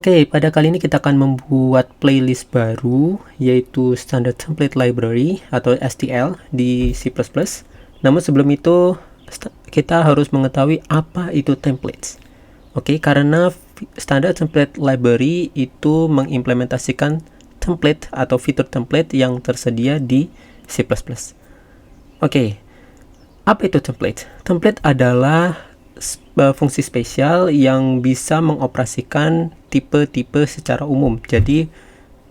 Oke, pada kali ini kita akan membuat playlist baru, yaitu Standard Template Library atau STL di C++. Namun sebelum itu, kita harus mengetahui apa itu templates. Oke, karena Standard Template Library itu mengimplementasikan template atau fitur template yang tersedia di C++. Oke, apa itu template? Template adalah fungsi spesial yang bisa mengoperasikan tipe-tipe secara umum. Jadi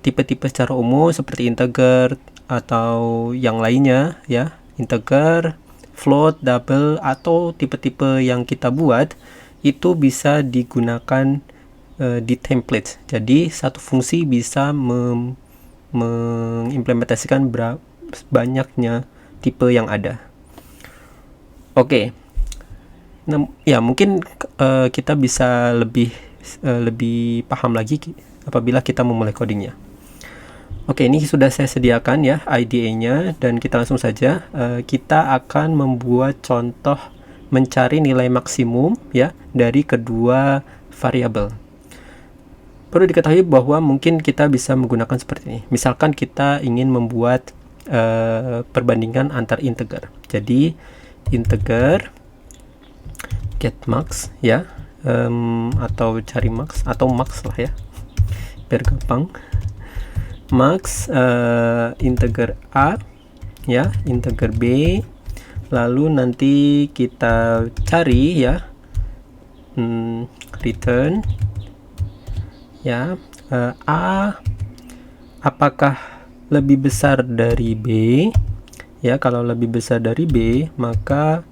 tipe-tipe secara umum seperti integer atau yang lainnya ya, integer, float, double atau tipe-tipe yang kita buat itu bisa digunakan di template. Jadi satu fungsi bisa mengimplementasikan banyaknya tipe yang ada. Oke. Ya mungkin kita bisa lebih paham lagi apabila kita memulai codingnya. Oke, ini sudah saya sediakan ya IDE-nya, dan kita langsung saja kita akan membuat contoh mencari nilai maksimum ya dari kedua variabel. Perlu diketahui bahwa mungkin kita bisa menggunakan seperti ini. Misalkan kita ingin membuat perbandingan antar integer. Jadi integer get max ya, atau cari max atau max lah ya biar gampang. Max integer A ya, integer B, lalu nanti kita cari ya return ya A apakah lebih besar dari B ya. Kalau lebih besar dari B maka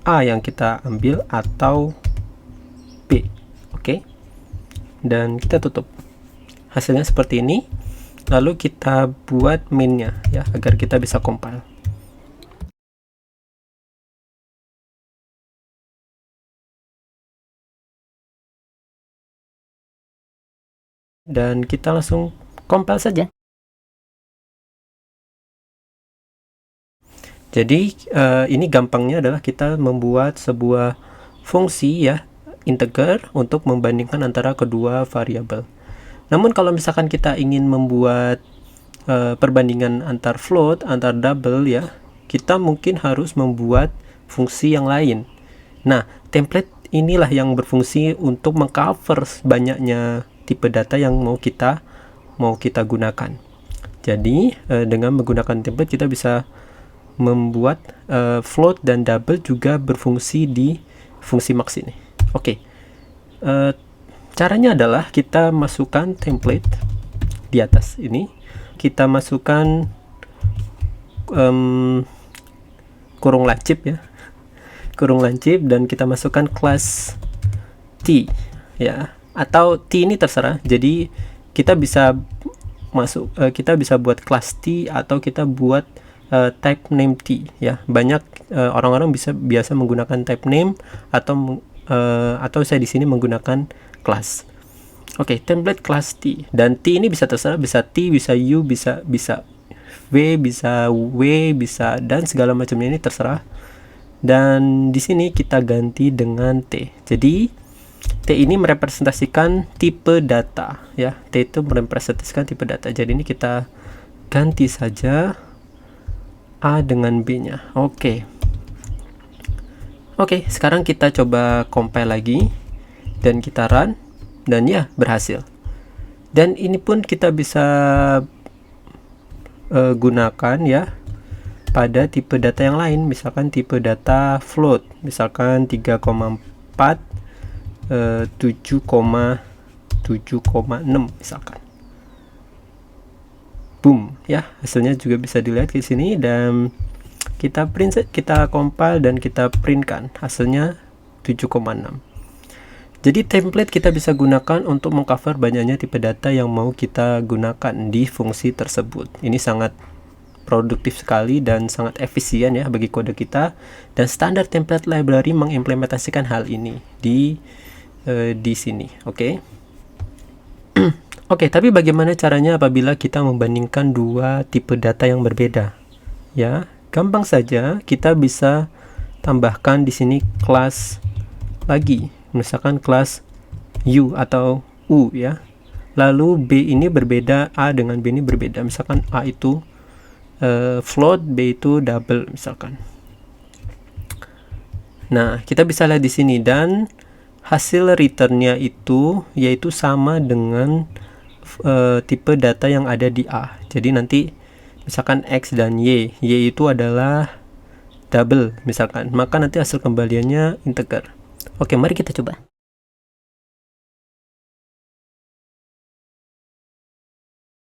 A yang kita ambil atau B. Oke. Dan kita tutup. Hasilnya seperti ini. Lalu kita buat main-nya ya agar kita bisa compile. Dan kita langsung compile saja. Jadi ini gampangnya adalah kita membuat sebuah fungsi ya integer untuk membandingkan antara kedua variabel. Namun kalau misalkan kita ingin membuat perbandingan antar float, antar double ya, kita mungkin harus membuat fungsi yang lain. Nah, template inilah yang berfungsi untuk mengcover banyaknya tipe data yang mau kita gunakan. Jadi dengan menggunakan template kita bisa membuat float dan double juga berfungsi di fungsi max ini. Oke. Caranya adalah kita masukkan template di atas ini, kita masukkan kurung lancip ya, kurung lancip, dan kita masukkan kelas T ya, atau T ini terserah. Jadi kita bisa kita bisa buat kelas T atau kita buat type name T ya. Banyak orang-orang biasa menggunakan type name atau saya di sini menggunakan class. Oke, template class T, dan T ini bisa terserah, bisa T, bisa U, bisa V, bisa W, bisa dan segala macamnya, ini terserah. Dan di sini kita ganti dengan T. Jadi T ini merepresentasikan tipe data ya. T itu merepresentasikan tipe data. Jadi ini kita ganti saja A dengan B-nya. Oke, sekarang kita coba compile lagi dan kita run, dan ya berhasil. Dan ini pun kita bisa gunakan ya pada tipe data yang lain, misalkan tipe data float, misalkan 3,4 7,6 misalkan. Boom ya, hasilnya juga bisa dilihat di sini, dan kita compile dan kita printkan hasilnya 7,6. Jadi template kita bisa gunakan untuk mengcover banyaknya tipe data yang mau kita gunakan di fungsi tersebut. Ini sangat produktif sekali dan sangat efisien ya bagi kode kita, dan standar template library mengimplementasikan hal ini di sini. Oke. Oke, tapi bagaimana caranya apabila kita membandingkan dua tipe data yang berbeda? Ya, gampang saja, kita bisa tambahkan di sini kelas lagi, misalkan kelas U atau U ya. Lalu B ini berbeda, A dengan B ini berbeda. Misalkan A itu float, B itu double misalkan. Nah, kita bisa lihat di sini, dan hasil returnnya itu yaitu sama dengan tipe data yang ada di A. Jadi nanti misalkan X dan Y itu adalah double misalkan, maka nanti hasil kembaliannya integer. Oke, mari kita coba.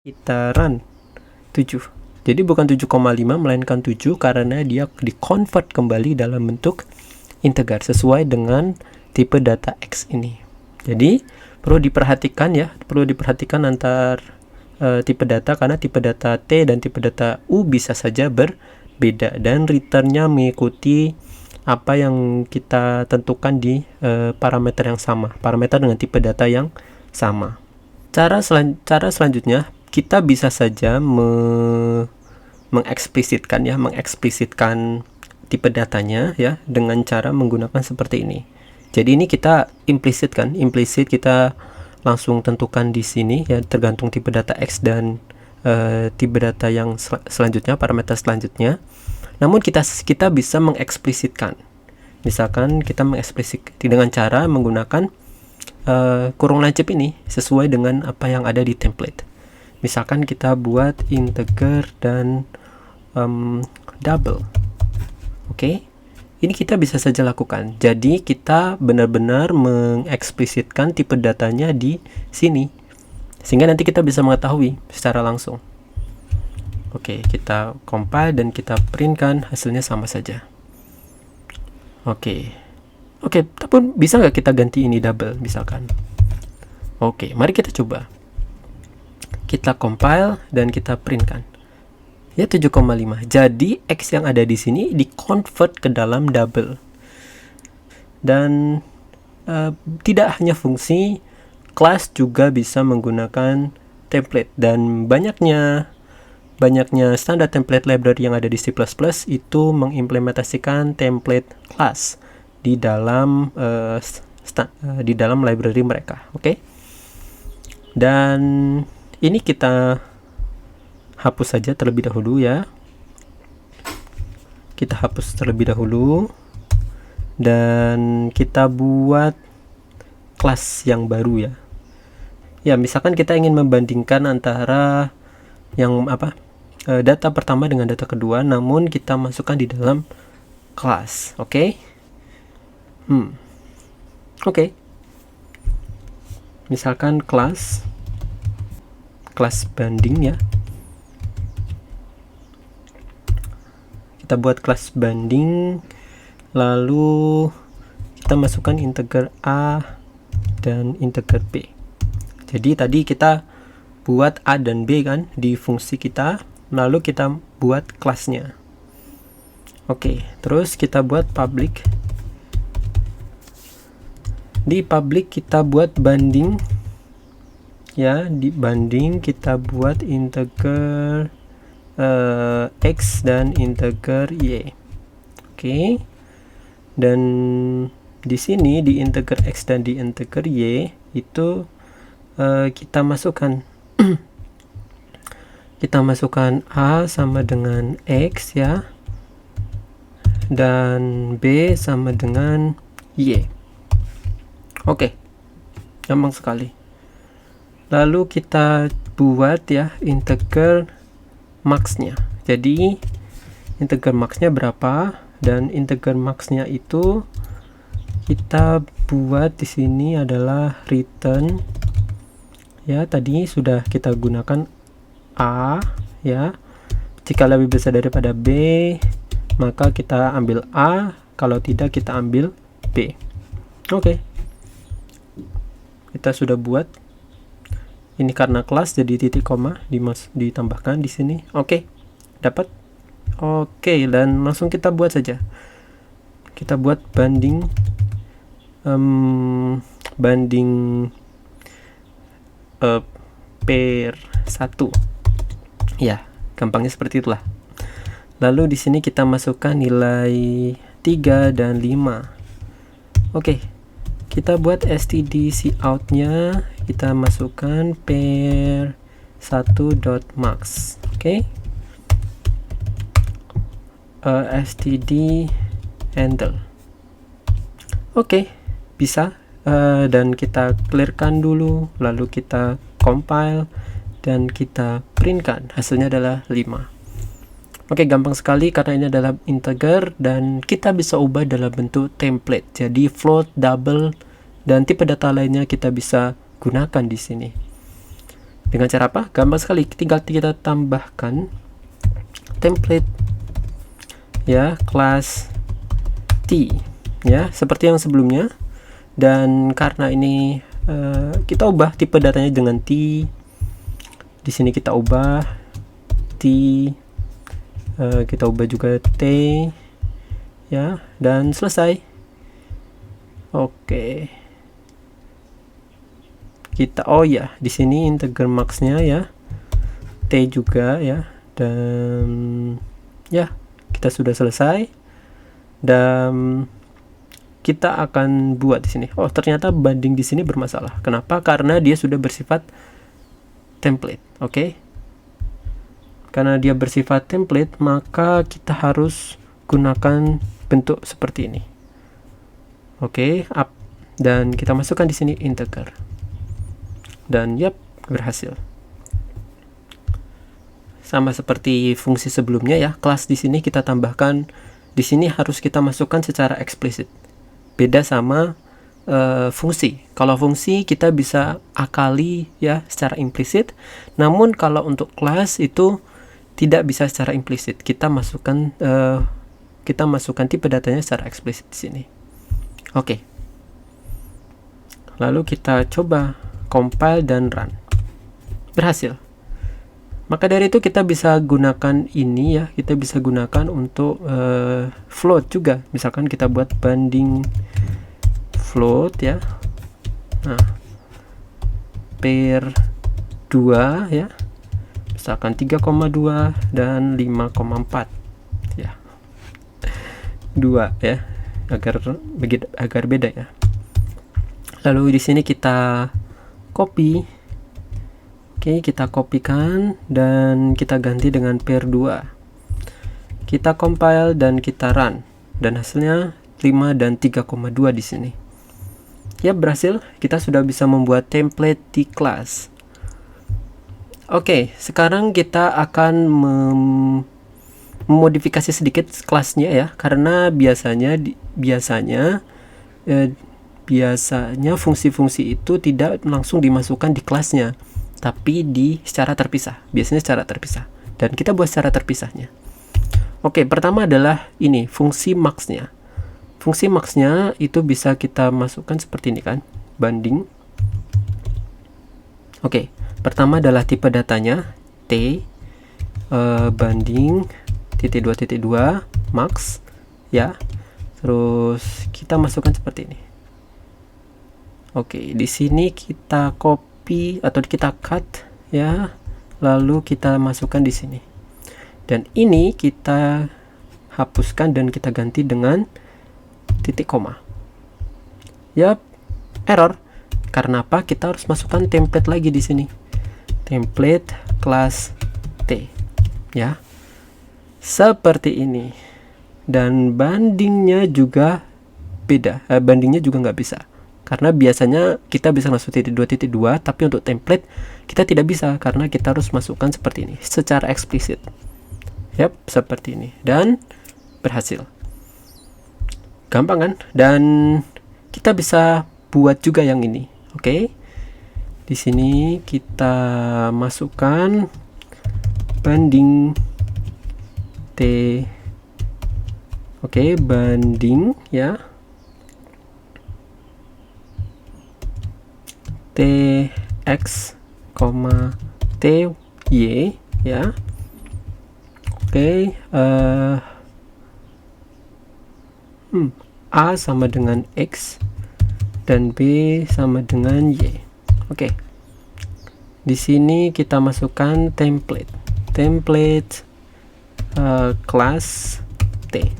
Kita run 7. Jadi bukan 7,5 melainkan 7 karena dia di-convert kembali dalam bentuk integer sesuai dengan tipe data X ini. Jadi perlu diperhatikan ya, perlu diperhatikan antar tipe data, karena tipe data T dan tipe data U bisa saja berbeda, dan returnnya mengikuti apa yang kita tentukan di parameter yang sama, parameter dengan tipe data yang sama. Cara selanjutnya, kita bisa saja mengeksplisitkan tipe datanya ya dengan cara menggunakan seperti ini. Jadi ini kita implisit kita langsung tentukan di sini ya, tergantung tipe data X dan tipe data yang selanjutnya, parameter selanjutnya. Namun kita bisa mengeksplisitkan. Misalkan kita mengeksplisitkan dengan cara menggunakan kurung lancip ini sesuai dengan apa yang ada di template. Misalkan kita buat integer dan double. Oke, ini kita bisa saja lakukan. Jadi kita benar-benar mengeksplisitkan tipe datanya di sini, sehingga nanti kita bisa mengetahui secara langsung. Oke, kita compile dan kita printkan, hasilnya sama saja. Oke, tapi bisa nggak kita ganti ini double misalkan? Oke, mari kita coba. Kita compile dan kita printkan. Ya 7,5. Jadi X yang ada di sini di-convert ke dalam double. Dan tidak hanya fungsi, kelas juga bisa menggunakan template, dan banyaknya standar template library yang ada di C++ itu mengimplementasikan template class di dalam library mereka. Oke. Dan ini kita hapus saja terlebih dahulu ya. Kita hapus terlebih dahulu dan kita buat kelas yang baru ya. Ya, misalkan kita ingin membandingkan antara yang data pertama dengan data kedua, namun kita masukkan di dalam kelas. Oke. Misalkan kelas banding ya. Kita buat kelas banding, lalu kita masukkan integer A dan integer B. Jadi tadi kita buat A dan B kan di fungsi kita, lalu kita buat kelasnya. Oke, terus kita buat public. Di public kita buat banding ya, di banding kita buat integer X dan integer Y. Oke. Dan di sini di integer X dan di integer Y itu kita masukkan A sama dengan X ya, dan B sama dengan Y. Oke. Gampang sekali. Lalu kita buat ya integer max-nya. Jadi integer max-nya berapa, dan integer max-nya itu kita buat di sini adalah return ya, tadi sudah kita gunakan A ya. Jika lebih besar daripada B, maka kita ambil A, kalau tidak kita ambil B. Oke. Kita sudah buat. Ini karena kelas jadi titik koma ditambahkan di sini. Oke. Dapat. Oke, dan langsung kita buat saja. Kita buat banding per 1. Ya, gampangnya seperti itulah. Lalu di sini kita masukkan nilai 3 dan 5. Oke. Kita buat std cout-nya kita masukkan pair 1.max. Oke. Std handle. Oke, bisa. Dan kita clearkan dulu, lalu kita compile dan kita printkan. Hasilnya adalah 5. Oke, gampang sekali karena ini adalah integer dan kita bisa ubah dalam bentuk template. Jadi float, double, dan tipe data lainnya kita bisa gunakan di sini. Dengan cara apa? Gampang sekali, tinggal kita tambahkan template ya, kelas T ya, seperti yang sebelumnya. Dan karena ini kita ubah tipe datanya dengan T. Di sini kita ubah T, kita ubah juga T ya, dan selesai. Oke. Kita di sini integer max-nya ya, T juga ya, dan ya, kita sudah selesai. Dan kita akan buat di sini. Oh, ternyata banding di sini bermasalah. Kenapa? Karena dia sudah bersifat template. Oke. Karena dia bersifat template, maka kita harus gunakan bentuk seperti ini. Oke, up, dan kita masukkan di sini integer. Dan yap, berhasil. Sama seperti fungsi sebelumnya ya, kelas di sini kita tambahkan, di sini harus kita masukkan secara eksplisit. Beda sama fungsi. Kalau fungsi kita bisa akali ya secara implisit, namun kalau untuk kelas itu tidak bisa secara implisit. Kita masukkan tipe datanya secara eksplisit di sini. Oke. Lalu kita coba compile dan run. Berhasil. Maka dari itu kita bisa gunakan ini ya, kita bisa gunakan untuk float juga. Misalkan kita buat banding float ya. Nah, pair 2 ya. Misalkan 3,2 dan 5,4 ya. 2 ya, agar beda ya. Lalu di sini kita copy. Oke, kita kopikan dan kita ganti dengan pair 2. Kita compile dan kita run, dan hasilnya 5 dan 3,2 di sini. Ya, berhasil. Kita sudah bisa membuat template di kelas. Oke, sekarang kita akan memodifikasi sedikit kelasnya ya, karena biasanya fungsi-fungsi itu tidak langsung dimasukkan di kelasnya, tapi secara terpisah. Biasanya secara terpisah. Dan kita buat secara terpisahnya. Oke, pertama adalah ini, fungsi max-nya. Fungsi max-nya itu bisa kita masukkan seperti ini kan, banding. Oke, pertama adalah tipe datanya T, banding .2.2 max ya. Terus kita masukkan seperti ini. Oke, di sini kita copy atau kita cut ya, lalu kita masukkan di sini. Dan ini kita hapuskan dan kita ganti dengan titik koma. Yap, error. Karena apa? Kita harus masukkan template lagi di sini. Template kelas T ya. Seperti ini. Dan bandingnya juga beda. Bandingnya juga nggak bisa. Karena biasanya kita bisa masuk .2.2, tapi untuk template kita tidak bisa karena kita harus masukkan seperti ini secara eksplisit. Yap, seperti ini. Dan berhasil. Gampang kan? Dan kita bisa buat juga yang ini. Oke. Di sini kita masukkan banding T. Oke, banding ya. Tx, Ty ya. Oke, A sama dengan X dan B sama dengan Y. Oke. Di sini kita masukkan template kelas T.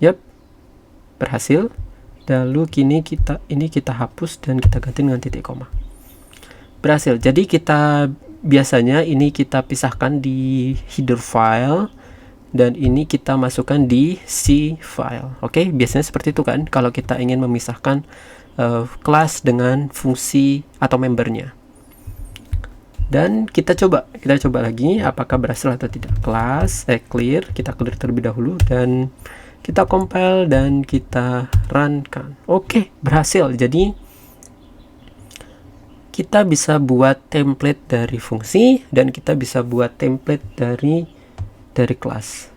Yap, berhasil. Lalu ini kita hapus dan kita ganti dengan titik koma. Berhasil. Jadi kita biasanya ini kita pisahkan di header file dan ini kita masukkan di C file. Oke, biasanya seperti itu kan kalau kita ingin memisahkan kelas dengan fungsi atau membernya. Dan kita coba lagi apakah berhasil atau tidak. Clear, kita clear terlebih dahulu dan kita compile dan kita runkan. Oke, berhasil. Jadi kita bisa buat template dari fungsi dan kita bisa buat template dari kelas.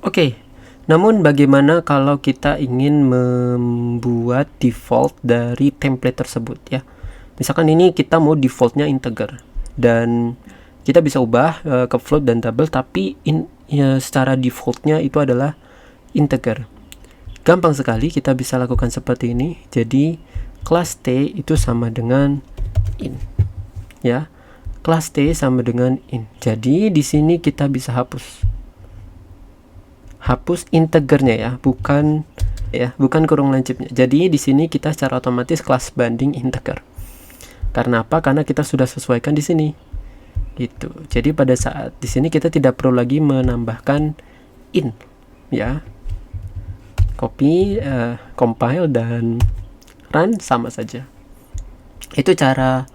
Oke, namun bagaimana kalau kita ingin membuat default dari template tersebut ya? Misalkan ini kita mau defaultnya integer dan kita bisa ubah ke float dan double, tapi secara defaultnya itu adalah integer. Gampang sekali kita bisa lakukan seperti ini. Jadi kelas T itu sama dengan in ya, kelas T sama dengan in. Jadi di sini kita bisa hapus integernya ya, bukan kurung lancipnya. Jadi di sini kita secara otomatis kelas banding integer. Karena apa? Karena kita sudah sesuaikan di sini. Gitu. Jadi pada saat di sini kita tidak perlu lagi menambahkan in ya. Copy, compile dan run sama saja. Itu cara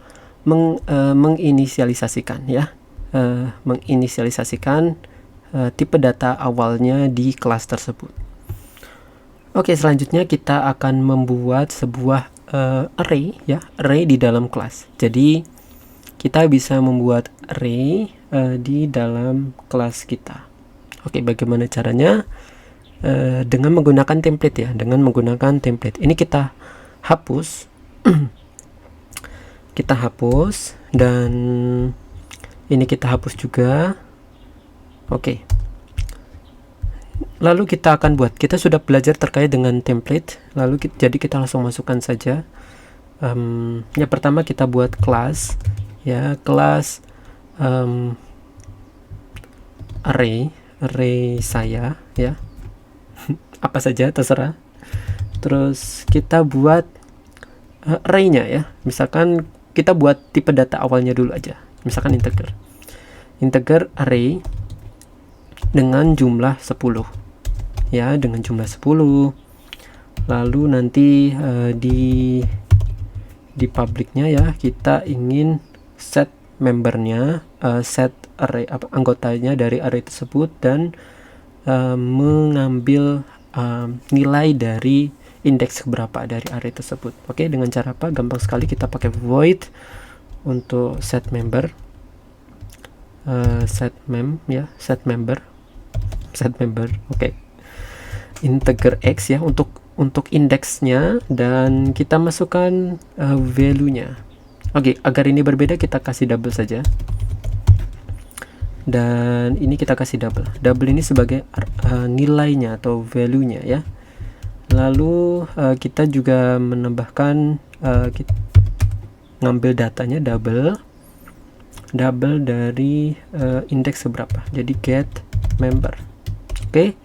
menginisialisasikan ya. Menginisialisasikan tipe data awalnya di kelas tersebut. Oke, selanjutnya kita akan membuat sebuah array ya, array di dalam kelas. Jadi kita bisa membuat array di dalam kelas kita. Oke, bagaimana caranya? Dengan menggunakan template ya, dengan menggunakan template. Ini kita hapus. Kita hapus dan ini kita hapus juga. Oke. Lalu kita akan kita sudah belajar terkait dengan template. Lalu jadi kita langsung masukkan saja. Yang pertama kita buat kelas ya, kelas array saya ya. Apa saja terserah. Terus kita buat array-nya ya. Misalkan kita buat tipe data awalnya dulu aja. Misalkan integer array dengan jumlah 10 ya, dengan jumlah 10. Lalu nanti di publicnya ya, kita ingin set membernya, set array anggotanya dari array tersebut dan mengambil nilai dari indeks berapa dari array tersebut. Oke, dengan cara apa? Gampang sekali, kita pakai void untuk set member, set member. Oke. Integer x ya untuk indeksnya dan kita masukkan value-nya. Oke, agar ini berbeda kita kasih double saja. Dan ini kita kasih double. Double ini sebagai nilainya atau value-nya ya. Lalu kita juga menambahkan ngambil datanya double dari indeks seberapa. Jadi get member. Oke.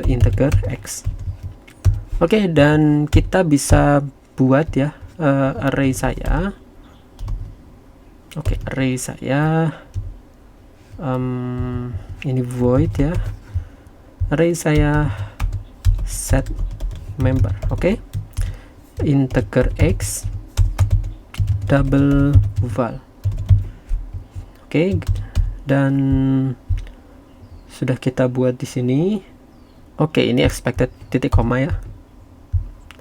Integer x. Oke, dan kita bisa buat ya array saya. Oke, array saya ini void ya. Array saya set member. Oke. Integer x double val. Oke, dan sudah kita buat di sini. Oke, ini expected titik koma ya.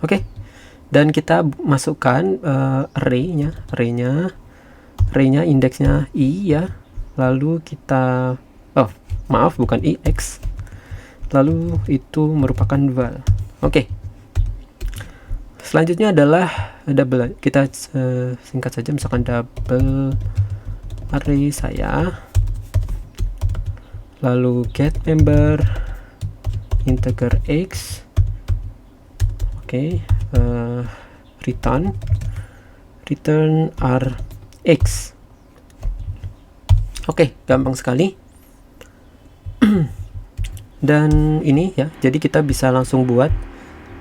Oke, dan kita masukkan array-nya indeksnya i ya. Lalu kita bukan i, x. Lalu itu merupakan val. Oke. Selanjutnya adalah double. Kita singkat saja, misalkan double array saya. Lalu get member integer x. Oke, return rx. Oke, gampang sekali. Dan ini ya, jadi kita bisa langsung buat.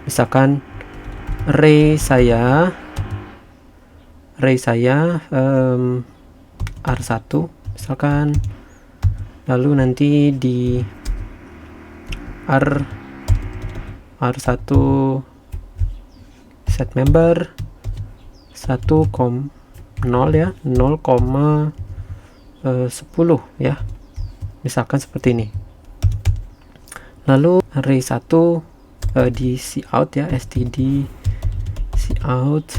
Misalkan array saya R1 misalkan, lalu nanti di R1 set member 1,0 ya, 0,10 ya, misalkan seperti ini. Lalu array 1 di cout ya, std cout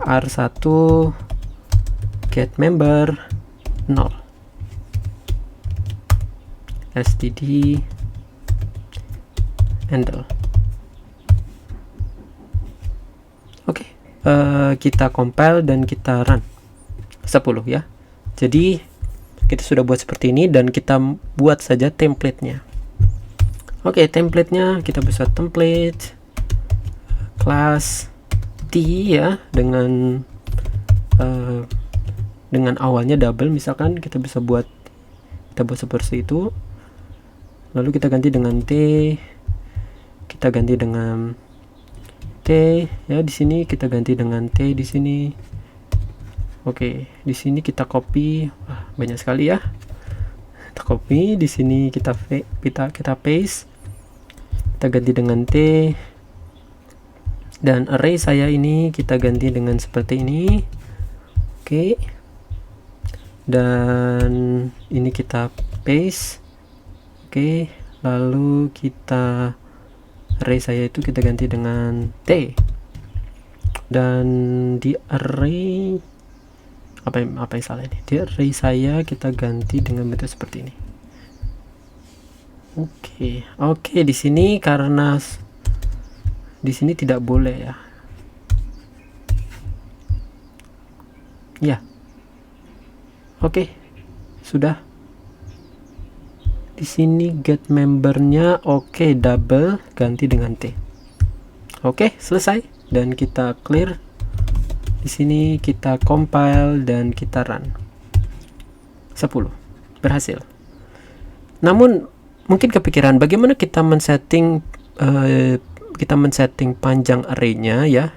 R1 get member 0 std handle. Oke, kita compile dan kita run 10 ya. Jadi kita sudah buat seperti ini dan kita buat saja template-nya. Oke, template-nya kita bisa template class T ya, dengan awalnya double, misalkan kita buat seperti itu. Lalu kita ganti dengan T, kita ganti dengan T ya, di sini kita ganti dengan T di sini. Oke, di sini kita copy, banyak sekali ya. Kita copy, di sini kita paste, kita ganti dengan T, dan array saya ini kita ganti dengan seperti ini. Oke, dan ini kita paste. Oke, lalu kita array saya itu kita ganti dengan T, dan di array apa yang salah ini, di array saya kita ganti dengan metode seperti ini. Oke, di sini karena di sini tidak boleh ya. Ya. Oke. Sudah. Di sini get membernya double, ganti dengan T. Oke, selesai dan kita clear. Di sini kita compile dan kita run. 10. Berhasil. Namun mungkin kepikiran bagaimana kita men-setting panjang array-nya ya,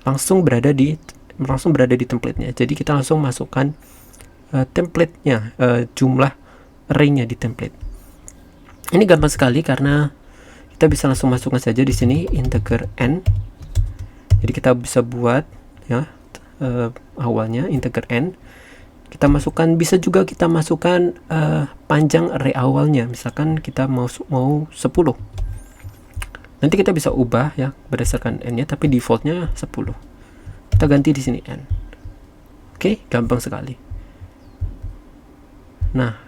langsung berada di template-nya. Jadi kita langsung masukkan template-nya, jumlah array-nya di template. Ini gampang sekali karena kita bisa langsung masukkan saja di sini integer n. Jadi kita bisa buat ya, awalnya integer n. Kita masukkan, bisa juga kita masukkan panjang array awalnya. Misalkan kita mau 10. Nanti kita bisa ubah ya berdasarkan n-nya, tapi defaultnya 10. Kita ganti di sini n. Oke, gampang sekali. Nah,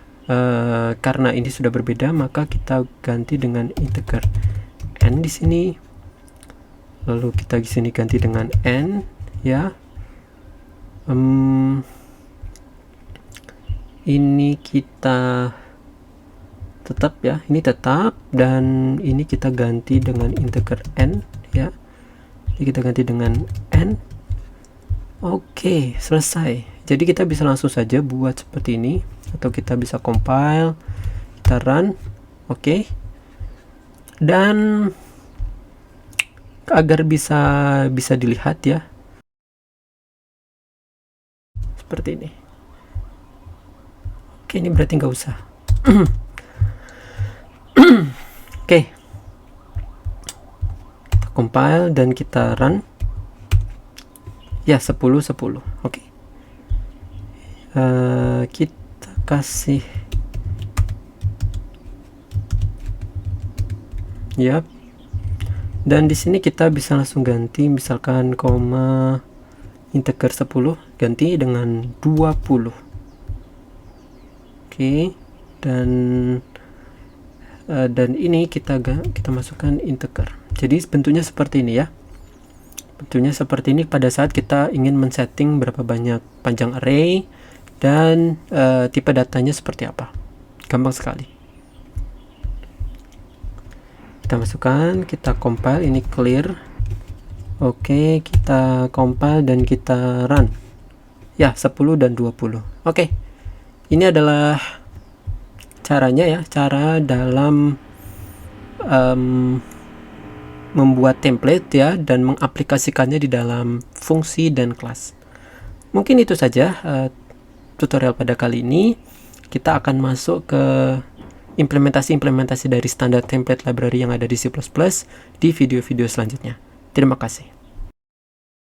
karena ini sudah berbeda, maka kita ganti dengan integer n di sini. Lalu kita di sini ganti dengan n ya. Ini kita tetap ya, ini tetap, dan ini kita ganti dengan integer n ya. Jadi kita ganti dengan n. Oke, selesai. Jadi kita bisa langsung saja buat seperti ini, atau kita bisa compile, kita run. Oke. Dan agar bisa dilihat ya, seperti ini. Oke, ini berarti nggak usah. Oke, kita compile dan kita run ya, 10. Oke, kita kasih ya, dan di sini kita bisa langsung ganti, misalkan koma integer 10 ganti dengan 20. Oke, dan ini kita masukkan integer. Jadi bentuknya seperti ini ya. Bentuknya seperti ini pada saat kita ingin men-setting berapa banyak panjang array dan tipe datanya seperti apa. Gampang sekali. Kita masukkan, kita compile, ini clear. Oke, kita compile dan kita run. Ya, 10 dan 20. Oke. Ini adalah caranya ya, cara dalam membuat template ya dan mengaplikasikannya di dalam fungsi dan kelas. Mungkin itu saja tutorial pada kali ini. Kita akan masuk ke implementasi-implementasi dari standar template library yang ada di C++ di video-video selanjutnya. Terima kasih.